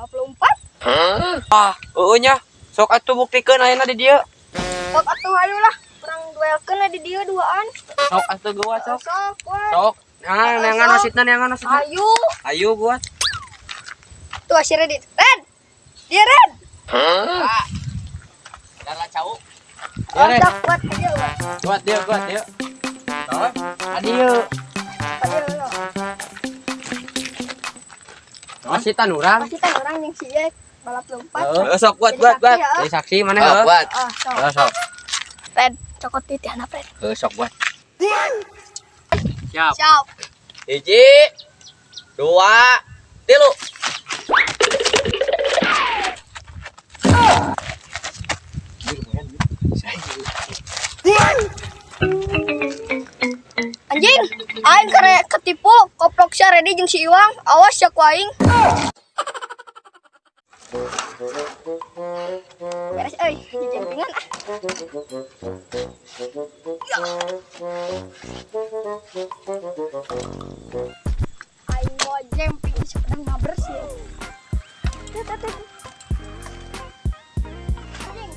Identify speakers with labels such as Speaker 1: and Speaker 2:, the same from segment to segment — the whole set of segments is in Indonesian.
Speaker 1: 54.
Speaker 2: Ah, nya. Sok atuh buktikeun ayeuna di dieu.
Speaker 1: Sok atuh hayu lah. Perang duelkeun di dieu duaan.
Speaker 2: Sok atuh gua sok.
Speaker 1: Sok, wah.
Speaker 2: Sok. Neangan nasitna, neangan nasitna.
Speaker 1: Ayo.
Speaker 2: Ayo gua.
Speaker 1: Tuh si Red. Red. Dia Red.
Speaker 2: Dala cau.
Speaker 1: Oh, dak buat dia.
Speaker 2: Buat dia. Naon? Adieu.
Speaker 1: Padahal
Speaker 2: Masitan urang.
Speaker 1: pasti kan orang yang si Jack balap lompat.
Speaker 2: Sok buat. Jadi saksi mana heuh?
Speaker 3: Buat.
Speaker 1: Oh, sok.
Speaker 2: Sok.
Speaker 1: Red, cokot titi anak Red.
Speaker 2: Sok buat. Siap.
Speaker 1: Siap.
Speaker 3: 1, 2, 3.
Speaker 1: Anjing, aing kare ketipu, koplok si Redi jeung si Iwang. Awas ya ku aing. Beres euy, jempingan ah. Ya. Aing mau jemping sedang ngabers ya. Anjing,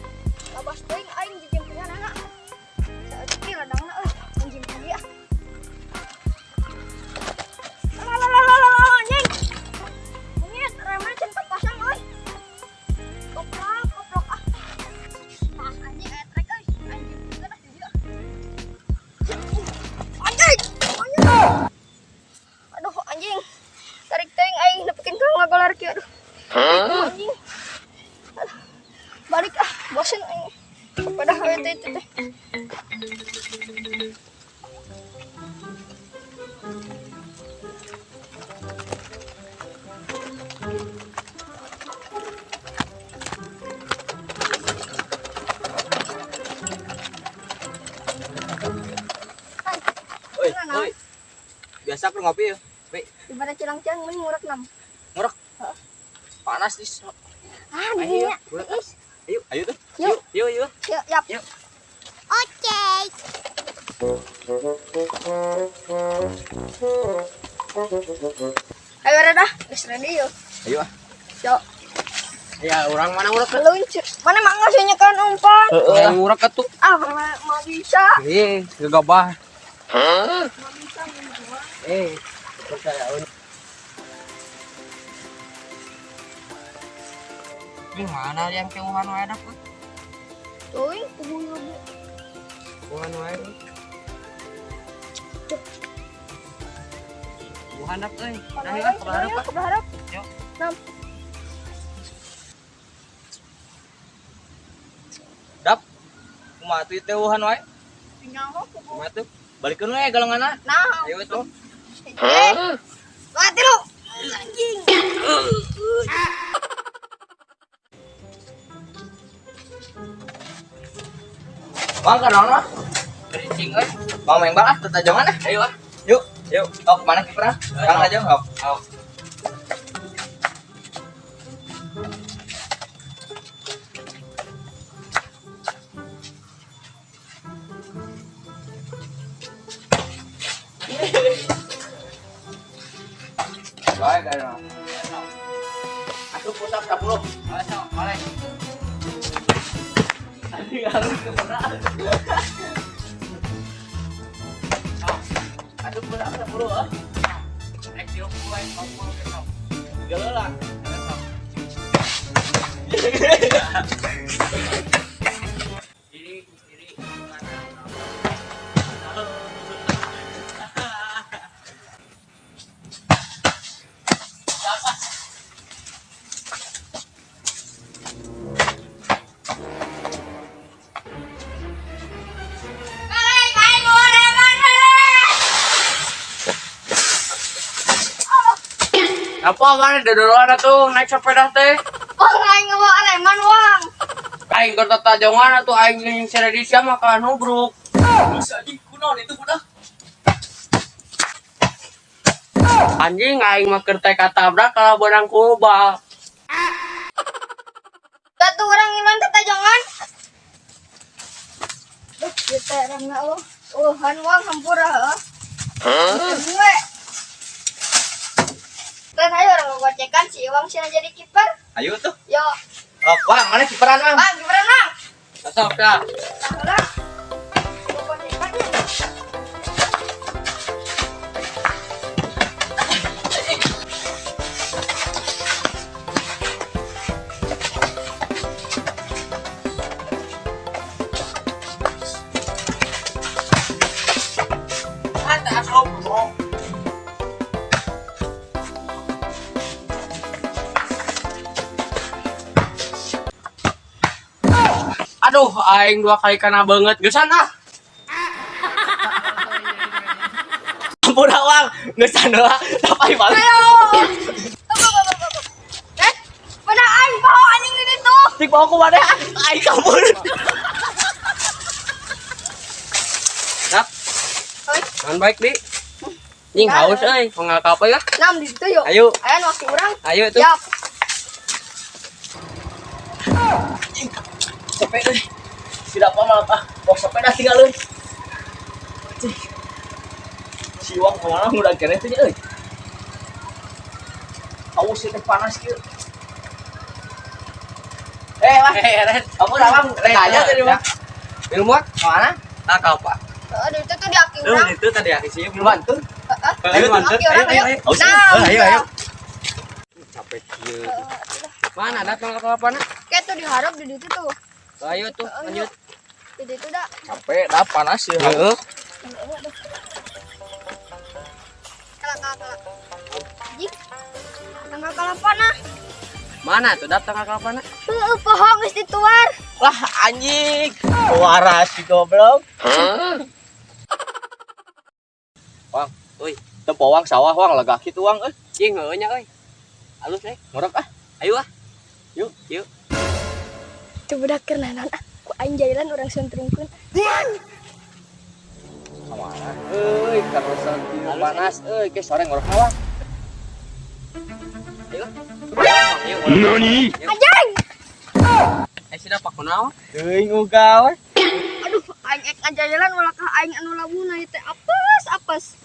Speaker 1: labas teuing aing jempingan anak. Saeutik radangna euy, anjing dia. Anjing. Monyet, remnya cenah pasang euy. Koplok ah. Pas anjing etrek euy, anjing geus di dieu. Anjing. Aduh anjing. Tarik teuing aing nepikeun ka ngagolar kieu aduh. Anjing. Aduh. Balik ah, bosen aing. Pada hawe teh teh.
Speaker 3: Oi. Biasa aku ngopi ya. Baik.
Speaker 1: Ibarat cilang-cilang mending ngurak 6.
Speaker 3: Ngurak. Panas nih.
Speaker 1: Ah,
Speaker 3: Ayo,
Speaker 1: dia.
Speaker 3: ngurak. Ayo tuh.
Speaker 1: Yuk.
Speaker 3: Yuk.
Speaker 1: Yuk, yap.
Speaker 3: Yuk.
Speaker 1: Oke. Ayo Reda, geus ready yuk.
Speaker 3: Ayo ah.
Speaker 1: Yuk.
Speaker 3: Ya, orang mana ngurak?
Speaker 1: Meluncur. Mana mangga sih nyekan umpan?
Speaker 2: Ngurak atuh.
Speaker 1: Ah, mau bisa.
Speaker 2: Gegabah.
Speaker 1: Mau bisa menjual.
Speaker 3: Percaya.
Speaker 2: Ini mana yang keuhan wae dak?
Speaker 1: Tuh, kubunya Bu.
Speaker 2: Keuhan wae. Keuhan dak euy. Nah, ya,
Speaker 1: Berharap.
Speaker 2: Yuk.
Speaker 1: 6.
Speaker 3: Dap. Kumaha tuh teh uhan wae?
Speaker 1: Tinggal mau kubu.
Speaker 3: Kumaha tuh? Balikeun we galenganna.
Speaker 1: Nah,
Speaker 3: Ayo tuh.
Speaker 1: mati lu. Anjing.
Speaker 3: Bang kan ono? Kencing euy. Bang main bang ah tetajongan ah. Ayo ah. Yuk. Oh, kemana kipernya? Kang aja. Oh. Baik, ayo. Asup pusat 10. Ayo, boleh. Tadi harus ke mana? Asup pusat 10 ah. Eksil mulai ngomong ke sok. Gelelah. Ini
Speaker 2: Apa mana dodoloan atuh naik sepeda teh?
Speaker 1: Wang aing ngawa areman wang.
Speaker 2: Aing keur tatajongan atuh aing jeung si Redi sia makalan nubruk.
Speaker 3: bisa di kunaon itu budak.
Speaker 2: Anjing aing mah keur teh katabrak kalau benang kulba.
Speaker 1: Satu orang ilang tetajongan. Duh, kita orang na lo. Han wang hampura heuh. Gue. Dan ayo orang gocekan si Iwang sih jadi kiper.
Speaker 3: Ayo tuh.
Speaker 1: Yo.
Speaker 3: Oh, Bang, mana kiperan, Bang?
Speaker 1: Bang, gimana bang?
Speaker 2: Sok dah.
Speaker 1: Udah. Bapak cepat ya.
Speaker 2: Ada sok. Aduh, aing 2 kali kena banget. Gesan ah.
Speaker 3: Ampun, Bang. Ngesan heula, tapi banget.
Speaker 1: Ayo. Eh, mana aing bawa anjing di situ?
Speaker 3: Tik bawa ku mana? Aing kabur.
Speaker 2: Dak,
Speaker 1: Oi,
Speaker 2: kan baik di. Jing haus euy, pengal ka apa ya?
Speaker 1: nam di situ yuk.
Speaker 3: Ayo.
Speaker 1: Ayo waktu orang.
Speaker 2: Ayo tuh.
Speaker 1: Yap.
Speaker 3: Sepeda. Tidak apa malah ah. Bawa sepeda tinggal euy. Si Wang kemana udah kene tuh euy. Haus teh panas kieu. Bang.
Speaker 2: Red.
Speaker 3: Kamu dah Bang, tanya tadi Bang.
Speaker 2: Ilmu
Speaker 3: Mana?
Speaker 2: tak apa.
Speaker 1: Di situ tuh di aki orang.
Speaker 2: Itu tadi aku sih
Speaker 3: Belum bantu.
Speaker 2: Ayo mantep.
Speaker 1: Aki orang ayo.
Speaker 3: Haus.
Speaker 1: Nah,
Speaker 3: Ayo.
Speaker 2: Capek kieu. Mana datang ke apa nak?
Speaker 1: Kayak tuh diharap di situ tuh.
Speaker 2: Ayo tuh, lanjut.
Speaker 1: Di situ dah.
Speaker 3: Capek dah panas ya.
Speaker 2: Heeh.
Speaker 1: Kalak. Jik. Tanggal kalapan nah.
Speaker 2: Mana tuh datang ke apa nak?
Speaker 1: Pohon geus dituar.
Speaker 3: Lah anjing. Waras si goblok. Wang,
Speaker 2: Euy,
Speaker 3: teu powang sawah Wang lega kitu Wang euy.
Speaker 2: jing heueuh nya euy. Alus euy.
Speaker 3: Ngorok ah.
Speaker 2: Ayo ah.
Speaker 3: Yuk.
Speaker 1: Coba dah keur naon ah. Ku aing jailan urang sentrungkeun.
Speaker 3: Kamana? Euy, karosan panas euy, ke sore ngorok Wang.
Speaker 2: Ayo. Ayo. Nani?
Speaker 1: Anjing.
Speaker 2: Sida pak kunaon?
Speaker 3: Teuing ugawe.
Speaker 1: Aduh, aing ek ngajailan ulah ka aing anu labuna ieu teh apes.